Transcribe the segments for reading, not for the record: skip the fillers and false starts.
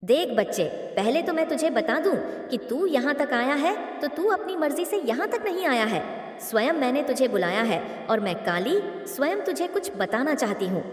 देख बच्चे, पहले तो मैं तुझे बता दूं कि तू यहाँ तक आया है तो तू अपनी मर्जी से यहाँ तक नहीं आया है। स्वयं मैंने तुझे बुलाया है और मैं काली स्वयं तुझे कुछ बताना चाहती हूँ।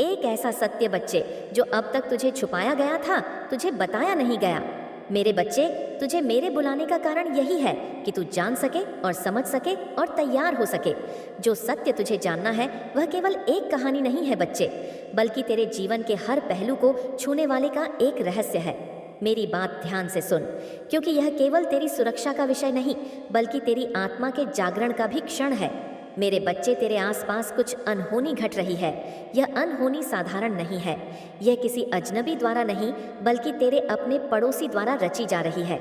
एक ऐसा सत्य बच्चे जो अब तक तुझे छुपाया गया था, तुझे बताया नहीं गया। मेरे बच्चे, तुझे मेरे बुलाने का कारण यही है कि तू जान सके और समझ सके और तैयार हो सके। जो सत्य तुझे जानना है वह केवल एक कहानी नहीं है बच्चे, बल्कि तेरे जीवन के हर पहलू को छूने वाले का एक रहस्य है। मेरी बात ध्यान से सुन, क्योंकि यह केवल तेरी सुरक्षा का विषय नहीं, बल्कि तेरी आत्मा के जागरण का भी क्षण है। मेरे बच्चे, तेरे आसपास कुछ अनहोनी घट रही है। यह अनहोनी साधारण नहीं है। यह किसी अजनबी द्वारा नहीं, बल्कि तेरे अपने पड़ोसी द्वारा रची जा रही है।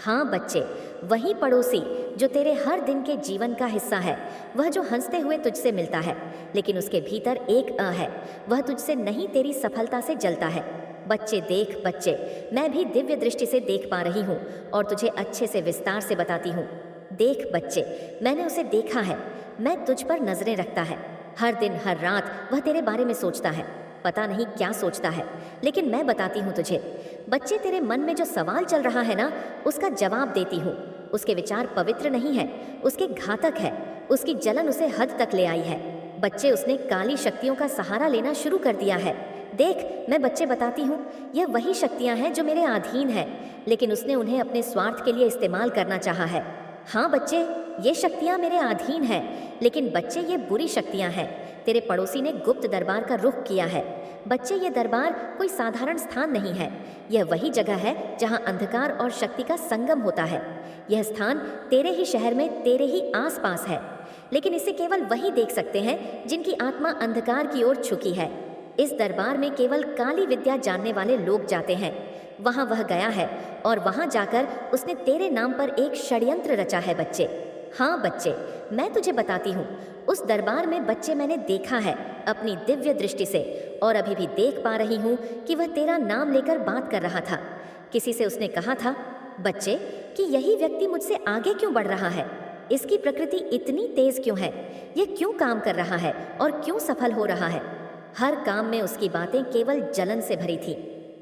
हाँ बच्चे, वही पड़ोसी जो तेरे हर दिन के जीवन का हिस्सा है, वह जो हंसते हुए तुझसे मिलता है, लेकिन उसके भीतर एक है। वह तुझसे नहीं, तेरी सफलता से जलता है। बच्चे देख बच्चे, मैं भी दिव्य दृष्टि से देख पा रही हूँ और तुझे अच्छे से विस्तार से बताती हूँ। देख बच्चे, मैंने उसे देखा है। मैं तुझ पर नजरें रखता है। हर दिन हर रात वह तेरे बारे में सोचता है। पता नहीं क्या सोचता है, लेकिन मैं बताती हूँ तुझे। बच्चे, तेरे मन में जो सवाल चल रहा है ना, उसका जवाब देती हूँ। उसके विचार पवित्र नहीं है, उसके घातक है। उसकी जलन उसे हद तक ले आई है। बच्चे, उसने काली शक्तियों का सहारा लेना शुरू कर दिया है। देख, मैं बच्चे बताती हूँ, यह वही शक्तियाँ हैं जो मेरे अधीन हैं, लेकिन उसने उन्हें अपने स्वार्थ के लिए इस्तेमाल करना चाहा है। हाँ बच्चे, ये शक्तियाँ मेरे अधीन हैं, लेकिन बच्चे ये बुरी शक्तियाँ हैं। तेरे पड़ोसी ने गुप्त दरबार का रुख किया है। बच्चे, ये दरबार कोई साधारण स्थान नहीं है। यह वही जगह है जहाँ अंधकार और शक्ति का संगम होता है। यह स्थान तेरे ही शहर में, तेरे ही आसपास है, लेकिन इसे केवल वही देख सकते हैं जिनकी आत्मा अंधकार की ओर झुकी है। इस दरबार में केवल काली विद्या जानने वाले लोग जाते हैं। वहां वह गया है और वहां जाकर उसने तेरे नाम पर एक षड्यंत्र रचा है बच्चे। हाँ बच्चे, मैं तुझे बताती हूँ। उस दरबार में बच्चे मैंने देखा है अपनी दिव्य दृष्टि से, और अभी भी देख पा रही हूँ कि वह तेरा नाम लेकर बात कर रहा था। किसी से उसने कहा था, बच्चे, कि यही व्यक्ति मुझसे आगे क्यों बढ़ रहा है? इसकी प्रकृति इतनी तेज क्यों है? यह क्यों काम कर रहा है और क्यों सफल हो रहा है? हर काम में उसकी बातें केवल जलन से भरी थी।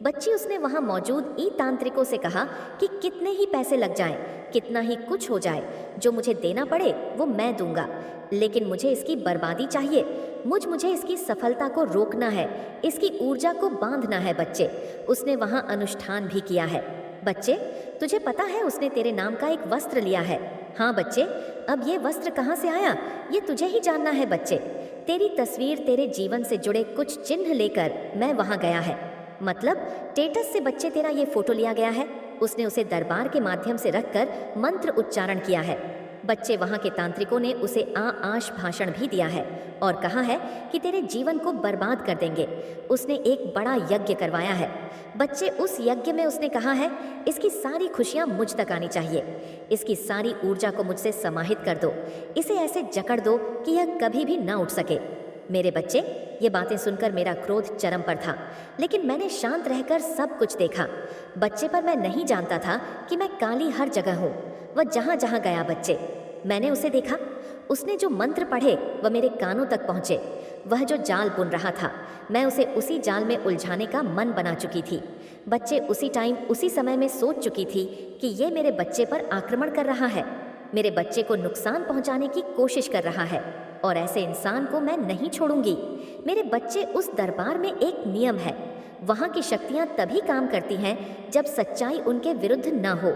बच्ची, उसने वहां मौजूद ई तांत्रिकों से कहा कि कितने ही पैसे लग जाएं, कितना ही कुछ हो जाए, जो मुझे देना पड़े वो मैं दूंगा, लेकिन मुझे इसकी बर्बादी चाहिए। मुझे इसकी सफलता को रोकना है, इसकी ऊर्जा को बांधना है। बच्चे, उसने वहां अनुष्ठान भी किया है। बच्चे, तुझे पता है उसने तेरे नाम का एक वस्त्र लिया है। हाँ बच्चे, अब ये वस्त्र कहाँ से आया, ये तुझे ही जानना है। बच्चे, तेरी तस्वीर, तेरे जीवन से जुड़े कुछ चिन्ह लेकर मैं वहां गया है। मतलब टेटस से बच्चे तेरा ये फोटो लिया गया है। उसने उसे दरबार के माध्यम से रखकर मंत्र उच्चारण किया है। बच्चे, वहां के तांत्रिकों ने उसे आश भाषण भी दिया है और कहा है कि तेरे जीवन को बर्बाद कर देंगे। उसने एक बड़ा यज्ञ करवाया है। बच्चे, उस यज्ञ में उसने कहा है, इसकी सारी खुशियां मुझ तक आनी चाहिए, इसकी सारी ऊर्जा को मुझसे समाहित कर दो, इसे ऐसे जकड़ दो कि यह कभी भी ना उठ सके। मेरे बच्चे, ये बातें सुनकर मेरा क्रोध चरम पर था, लेकिन मैंने शांत रहकर सब कुछ देखा। बच्चे, पर मैं नहीं जानता था कि मैं काली हर जगह हूँ। वह जहाँ जहाँ गया बच्चे, मैंने उसे देखा। उसने जो मंत्र पढ़े वह मेरे कानों तक पहुँचे। वह जो जाल बुन रहा था, मैं उसे उसी जाल में उलझाने का मन बना चुकी थी। बच्चे, उसी टाइम, उसी समय में सोच चुकी थी कि ये मेरे बच्चे पर आक्रमण कर रहा है, मेरे बच्चे को नुकसान पहुंचाने की कोशिश कर रहा है, और ऐसे इंसान को मैं नहीं छोड़ूंगी। मेरे बच्चे, उस दरबार में एक नियम है। वहां की शक्तियां तभी काम करती हैं जब सच्चाई उनके विरुद्ध ना हो,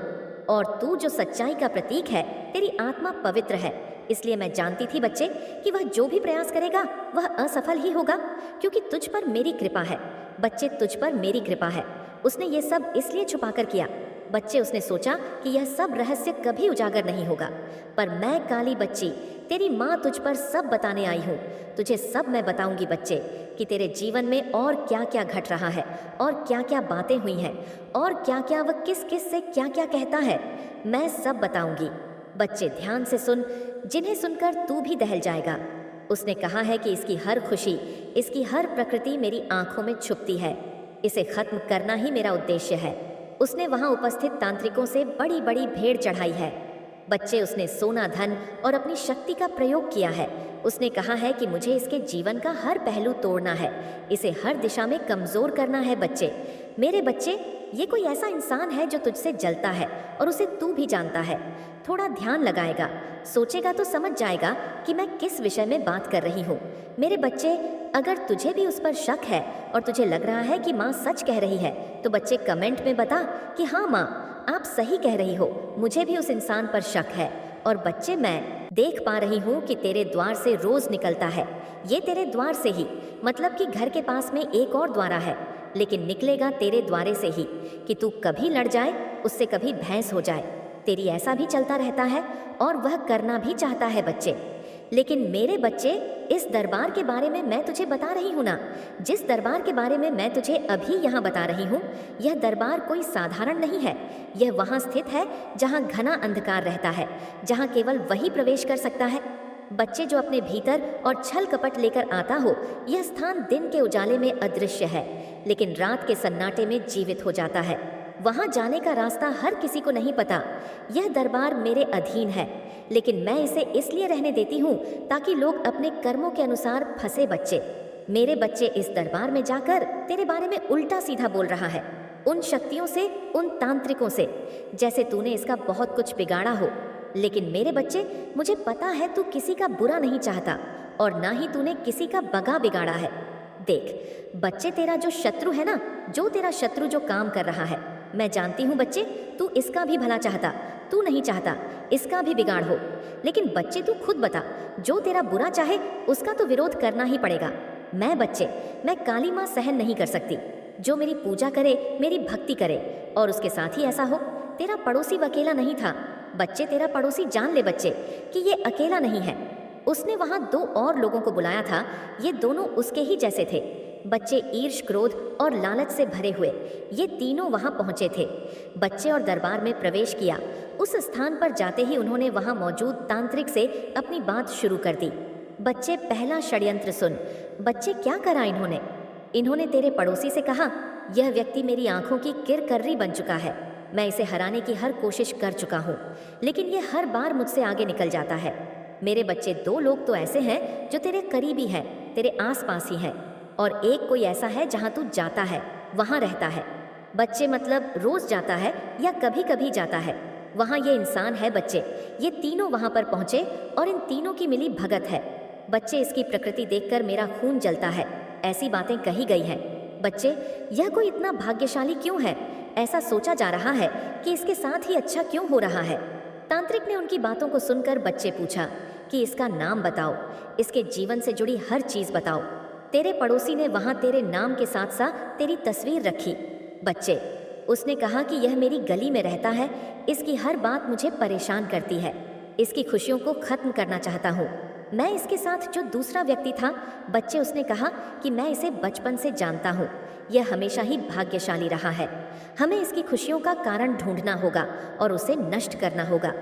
और तू जो सच्चाई का प्रतीक है, तेरी आत्मा पवित्र है। इसलिए मैं जानती थी बच्चे कि वह जो भी प्रयास करेगा वह असफल ही होगा, क्योंकि तुझ पर मेरी कृपा है। बच्चे, तुझ पर मेरी कृपा है। उसने ये सब इसलिए छुपाकर किया। बच्चे, उसने सोचा कि यह सब रहस्य कभी उजागर नहीं होगा, पर मैं काली बच्ची, तेरी माँ, तुझ पर सब बताने आई हूँ। तुझे सब मैं बताऊंगी बच्चे, कि तेरे जीवन में और क्या क्या घट रहा है, और क्या क्या बातें हुई हैं, और क्या क्या वह किस किस से क्या क्या कहता है। मैं सब बताऊंगी। बच्चे, ध्यान से सुन, जिन्हें सुनकर तू भी दहल जाएगा। उसने कहा है कि इसकी हर खुशी, इसकी हर प्रकृति मेरी आंखों में छुपती है। इसे खत्म करना ही मेरा उद्देश्य है। उसने वहां उपस्थित तांत्रिकों से बड़ी बड़ी भेड़ चढ़ाई है। बच्चे, उसने सोना, धन और अपनी शक्ति का प्रयोग किया है। उसने कहा है कि मुझे इसके जीवन का हर पहलू तोड़ना है, इसे हर दिशा में कमजोर करना है। बच्चे, मेरे बच्चे, ये कोई ऐसा इंसान है जो तुझसे जलता है और उसे तू भी जानता है। थोड़ा ध्यान लगाएगा, सोचेगा तो समझ जाएगा कि मैं किस विषय में बात कर रही हूँ। मेरे बच्चे, अगर तुझे भी उस पर शक है और तुझे लग रहा है कि माँ सच कह रही है, तो बच्चे कमेंट में बता कि हाँ माँ, आप सही कह रही हो, मुझे भी उस इंसान पर शक है। और बच्चे, मैं देख पा रही हूँ कि तेरे द्वार से रोज निकलता है। ये तेरे द्वार से ही, मतलब कि घर के पास में एक और द्वारा है, लेकिन निकलेगा तेरे द्वारे से ही, कि तू कभी लड़ जाए, उससे कभी भैंस हो जाए। तेरी ऐसा भी चलता रहता है और वह करना भी चाहता है बच्चे। लेकिन मेरे बच्चे, इस दरबार के बारे में मैं तुझे बता रही हूँ ना, जिस दरबार के बारे में मैं तुझे अभी यहाँ बता रही हूँ, यह दरबार कोई साधारण नहीं है। यह वहाँ स्थित है जहाँ घना अंधकार रहता है, जहाँ केवल वही प्रवेश कर सकता है। बच्चे, जो अपने भीतर और छल कपट लेकर आता हो, यह स्थान दिन के उजाले में अदृश्य है, लेकिन रात के सन्नाटे में जीवित हो जाता है। वहां जाने का रास्ता हर किसी को नहीं पता। यह दरबार मेरे अधीन है, लेकिन मैं इसे इसलिए रहने देती हूँ ताकि लोग अपने कर्मों के अनुसार फंसे। बच्चे, मेरे बच्चे, इस दरबार में जाकर तेरे बारे में उल्टा सीधा बोल रहा है, उन शक्तियों से, उन तांत्रिकों से, जैसे तूने इसका बहुत कुछ बिगाड़ा हो। लेकिन मेरे बच्चे, मुझे पता है तू किसी का बुरा नहीं चाहता और ना ही तूने किसी का बगा बिगाड़ा है। देख बच्चे, तेरा जो शत्रु है ना, जो तेरा शत्रु जो काम कर रहा है, मैं जानती हूँ बच्चे, तू इसका भी भला चाहता, तू नहीं चाहता इसका भी बिगाड़ हो। लेकिन बच्चे, तू खुद बता, जो तेरा बुरा चाहे उसका तो विरोध करना ही पड़ेगा। मैं बच्चे, मैं काली माँ सहन नहीं कर सकती। जो मेरी पूजा करे, मेरी भक्ति करे और उसके साथ ही ऐसा हो। तेरा पड़ोसी अकेला नहीं था बच्चे, तेरा पड़ोसी जान ले बच्चे कि ये अकेला नहीं है। उसने वहां 2 और लोगों को बुलाया था, ये दोनों उसके ही जैसे थे। बच्चे, ईर्ष, क्रोध और लालच से भरे हुए ये तीनों वहां पहुंचे थे। बच्चे और दरबार में प्रवेश किया। उस स्थान पर जाते ही उन्होंने वहां मौजूद तांत्रिक से अपनी बात शुरू कर दी। बच्चे, पहला षड्यंत्र सुन। बच्चे, क्या करा इन्होंने तेरे पड़ोसी से कहा, यह व्यक्ति मेरी आंखों की किरकर्री बन चुका है। मैं इसे हराने की हर कोशिश कर चुका हूँ, लेकिन ये हर बार मुझसे आगे निकल जाता है। मेरे बच्चे, 2 लोग तो ऐसे हैं जो तेरे करीबी हैं, तेरे आसपास ही हैं, और एक कोई ऐसा है जहाँ तू जाता है, वहाँ रहता है। बच्चे, मतलब रोज जाता है या कभी कभी जाता है? वहाँ ये इंसान है बच्चे। ये तीनों वहाँ पर पहुँचे और इन तीनों की मिली भगत है। बच्चे, इसकी प्रकृति देखकर मेरा खून जलता है, ऐसी बातें कही गई हैं। बच्चे, यह कोई इतना भाग्यशाली क्यों है? ऐसा सोचा जा रहा है कि इसके साथ ही अच्छा क्यों हो रहा है? तांत्रिक ने उनकी बातों को सुनकर बच्चे पूछा कि इसका नाम बताओ, इसके जीवन से जुड़ी हर चीज बताओ। तेरे पड़ोसी ने वहां तेरे नाम के साथ साथ तेरी तस्वीर रखी। बच्चे, उसने कहा कि यह मेरी गली में रहता है, इसकी हर बात मुझे परेशान करती है, इसकी खुशियों को खत्म करना चाहता हूँ। मैं इसके साथ जो दूसरा व्यक्ति था, बच्चे, उसने कहा कि मैं इसे बचपन से जानता हूँ, यह हमेशा ही भाग्यशाली रहा है। हमें इसकी खुशियों का कारण ढूंढना होगा और उसे नष्ट करना होगा।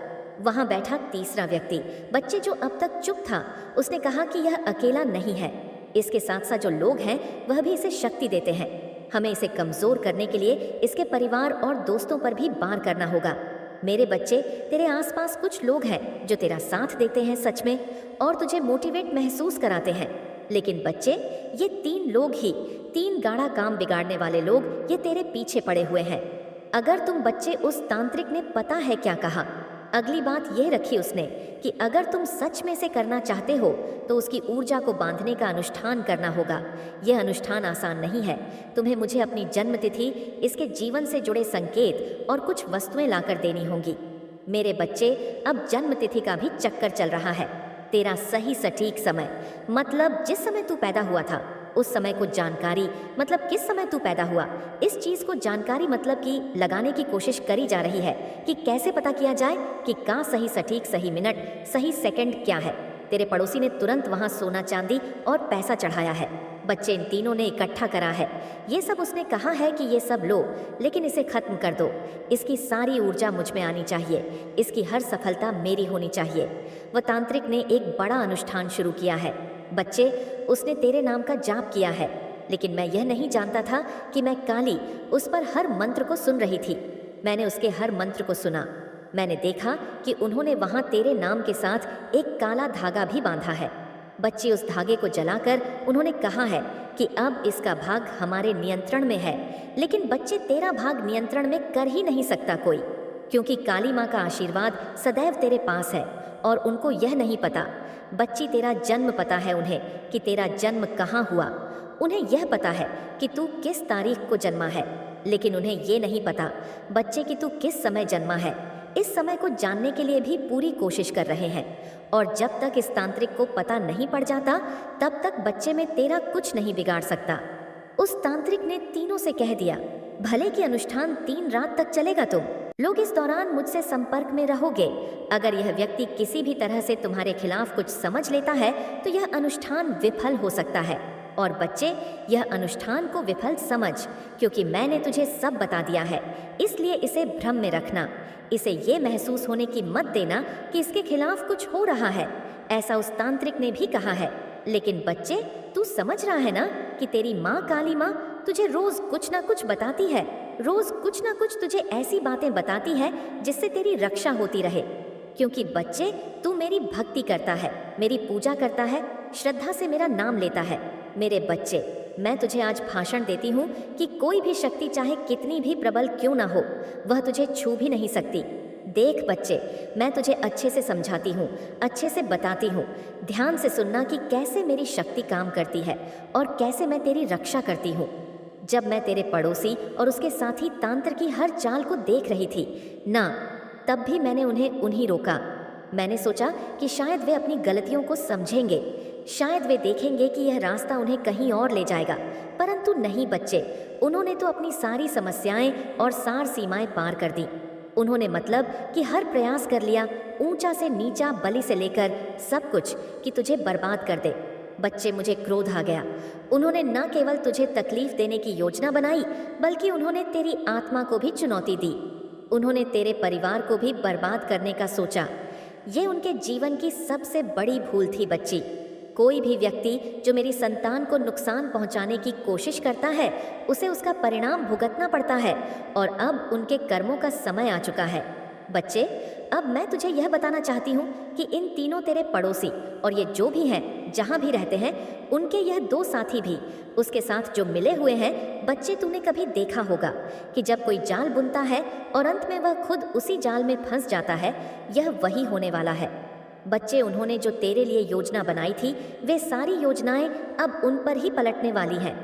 वहां बैठा तीसरा व्यक्ति, बच्चे, जो अब तक चुप था, उसने कहा कि यह अकेला नहीं है, इसके साथ साथ जो लोग हैं वह भी इसे शक्ति देते हैं। हमें इसे कमजोर करने के लिए इसके परिवार और दोस्तों पर भी वार करना होगा। मेरे बच्चे, तेरे आसपास कुछ लोग हैं जो तेरा साथ देते हैं सच में, और तुझे मोटिवेट महसूस कराते हैं। लेकिन बच्चे, ये 3 लोग ही, 3 गाढ़ा काम बिगाड़ने वाले लोग, ये तेरे पीछे पड़े हुए हैं। अगर तुम बच्चे, उस तांत्रिक ने पता है क्या कहा? अगली बात यह रखी उसने कि अगर तुम सच में से करना चाहते हो तो उसकी ऊर्जा को बांधने का अनुष्ठान करना होगा। यह अनुष्ठान आसान नहीं है। तुम्हें मुझे अपनी जन्मतिथि, इसके जीवन से जुड़े संकेत और कुछ वस्तुएं लाकर देनी होंगी। मेरे बच्चे, अब जन्मतिथि का भी चक्कर चल रहा है। तेरा सही सटीक समय, मतलब जिस समय तू पैदा हुआ था उस समय को जानकारी, मतलब किस समय तू पैदा हुआ, इस चीज को जानकारी मतलब कि लगाने की कोशिश करी जा रही है कि कैसे पता किया जाए कि का सही सटीक, सही मिनट, सही सेकंड क्या है। तेरे पड़ोसी ने तुरंत वहां सोना, चांदी और पैसा चढ़ाया है। बच्चे, इन तीनों ने इकट्ठा करा है। ये सब उसने कहा है कि ये सब लो, लेकिन इसे खत्म कर दो। इसकी सारी ऊर्जा मुझ में आनी चाहिए, इसकी हर सफलता मेरी होनी चाहिए। वह तांत्रिक ने एक बड़ा अनुष्ठान शुरू किया है। बच्चे, उसने तेरे नाम का जाप किया है, लेकिन मैं यह नहीं जानता था कि मैं काली उस पर हर मंत्र को सुन रही थी। मैंने उसके हर मंत्र को सुना। मैंने देखा कि उन्होंने वहां तेरे नाम के साथ एक काला धागा भी बांधा है। बच्चे उस धागे को जलाकर उन्होंने कहा है कि अब इसका भाग हमारे नियंत्रण में है, लेकिन बच्चे तेरा भाग नियंत्रण में कर ही नहीं सकता कोई, क्योंकि काली माँ का आशीर्वाद सदैव तेरे पास है और उनको यह नहीं पता। बच्ची, तेरा जन्म पता है उन्हें कि तेरा जन्म कहाँ हुआ, उन्हें यह पता है कि तू किस तारीख को जन्मा है, लेकिन उन्हें ये नहीं पता बच्चे कि तू किस समय जन्मा है। इस समय को जानने के लिए भी पूरी कोशिश कर रहे हैं, और जब तक इस तांत्रिक को पता नहीं पड़ जाता तब तक बच्चे में तेरा कुछ नहीं बिगाड़ सकता। उस तांत्रिक ने तीनों से कह दिया, भले कि अनुष्ठान 3 रात तक चलेगा, तुम लोग इस दौरान मुझसे संपर्क में रहोगे। अगर यह व्यक्ति किसी भी तरह से तुम्हारे खिलाफ कुछ समझ लेता है तो यह अनुष्ठान विफल हो सकता है। और बच्चे, यह अनुष्ठान को विफल समझ, क्योंकि मैंने तुझे सब बता दिया है, इसलिए इसे भ्रम में रखना। इसे ये महसूस होने की मत देना कि इसके खिलाफ कुछ हो रहा है। ऐसा उस तांत्रिक ने भी कहा है। लेकिन बच्चे, तू समझ रहा है ना कि तेरी माँ काली माँ तुझे रोज कुछ ना कुछ बताती है, रोज कुछ ना कुछ तुझे ऐसी बातें बताती है जिससे तेरी रक्षा होती रहे। क्योंकि बच्चे, तू मेरी भक्ति करता है, मेरी पूजा करता है, श्रद्धा से मेरा नाम लेता है। मेरे बच्चे, मैं तुझे आज भाषण देती हूँ कि कोई भी शक्ति चाहे कितनी भी प्रबल क्यों ना हो, वह तुझे छू भी नहीं सकती। देख बच्चे, मैं तुझे अच्छे से समझाती हूँ, अच्छे से बताती हूँ। ध्यान से सुनना कि कैसे मेरी शक्ति काम करती है और कैसे मैं तेरी रक्षा करती हूँ। जब मैं तेरे पड़ोसी और उसके साथी तांत्र की हर चाल को देख रही थी ना, तब भी मैंने उन्हें उन्हीं रोका। मैंने सोचा कि शायद वे अपनी गलतियों को समझेंगे, शायद वे देखेंगे कि यह रास्ता उन्हें कहीं और ले जाएगा, परंतु नहीं बच्चे, उन्होंने तो अपनी सारी समस्याएं और सार सीमाएं पार कर दी। उन्होंने मतलब कि हर प्रयास कर लिया, ऊंचा से नीचा, बलि से लेकर सब कुछ, कि तुझे बर्बाद कर दे। बच्चे, मुझे क्रोध आ गया। उन्होंने न केवल तुझे तकलीफ देने की योजना बनाई, बल्कि उन्होंने तेरी आत्मा को भी चुनौती दी। उन्होंने तेरे परिवार को भी बर्बाद करने का सोचा। ये उनके जीवन की सबसे बड़ी भूल थी बच्ची। कोई भी व्यक्ति जो मेरी संतान को नुकसान पहुंचाने की कोशिश करता है, उसे उसका परिणाम भुगतना पड़ता है, और अब उनके कर्मों का समय आ चुका है। बच्चे, अब मैं तुझे यह बताना चाहती हूँ कि इन तीनों तेरे पड़ोसी और ये जो भी हैं, जहाँ भी रहते हैं, उनके यह 2 साथी भी उसके साथ जो मिले हुए हैं। बच्चे, तूने कभी देखा होगा कि जब कोई जाल बुनता है और अंत में वह खुद उसी जाल में फंस जाता है, यह वही होने वाला है। बच्चे, उन्होंने जो तेरे लिए योजना बनाई थी, वे सारी योजनाएं अब उन पर ही पलटने वाली हैं।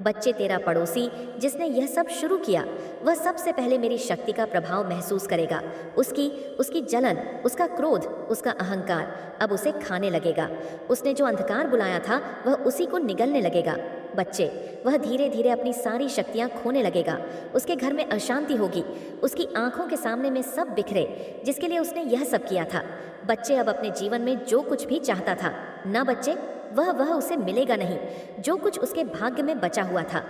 बच्चे, तेरा पड़ोसी जिसने यह सब शुरू किया, वह सबसे पहले मेरी शक्ति का प्रभाव महसूस करेगा। उसकी जलन, उसका क्रोध, उसका अहंकार अब उसे खाने लगेगा। उसने जो अंधकार बुलाया था, वह उसी को निगलने लगेगा। बच्चे, वह धीरे धीरे अपनी सारी शक्तियाँ खोने लगेगा। उसके घर में अशांति होगी, उसकी आंखों के सामने में सब बिखरे जिसके लिए उसने यह सब किया था। बच्चे, अब अपने जीवन में जो कुछ भी चाहता था ना बच्चे, वह उसे मिलेगा नहीं। जो कुछ उसके भाग्य में बचा हुआ था,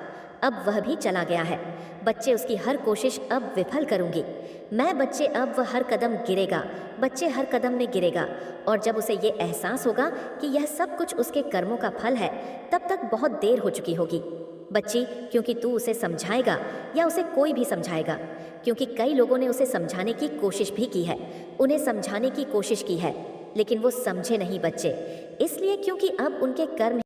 अब वह भी चला गया है। बच्चे, उसकी हर कोशिश अब विफल करूंगी मैं। बच्चे, अब वह हर कदम गिरेगा। बच्चे, हर कदम में गिरेगा, और जब उसे ये एहसास होगा कि यह सब कुछ उसके कर्मों का फल है, तब तक बहुत देर हो चुकी होगी। बच्ची, क्योंकि तू उसे समझाएगा या उसे कोई भी समझाएगा, क्योंकि कई लोगों ने उसे समझाने की कोशिश भी की है, उन्हें समझाने की कोशिश की है, लेकिन वो समझे नहीं बच्चे, इसलिए क्योंकि अब उनके कर्म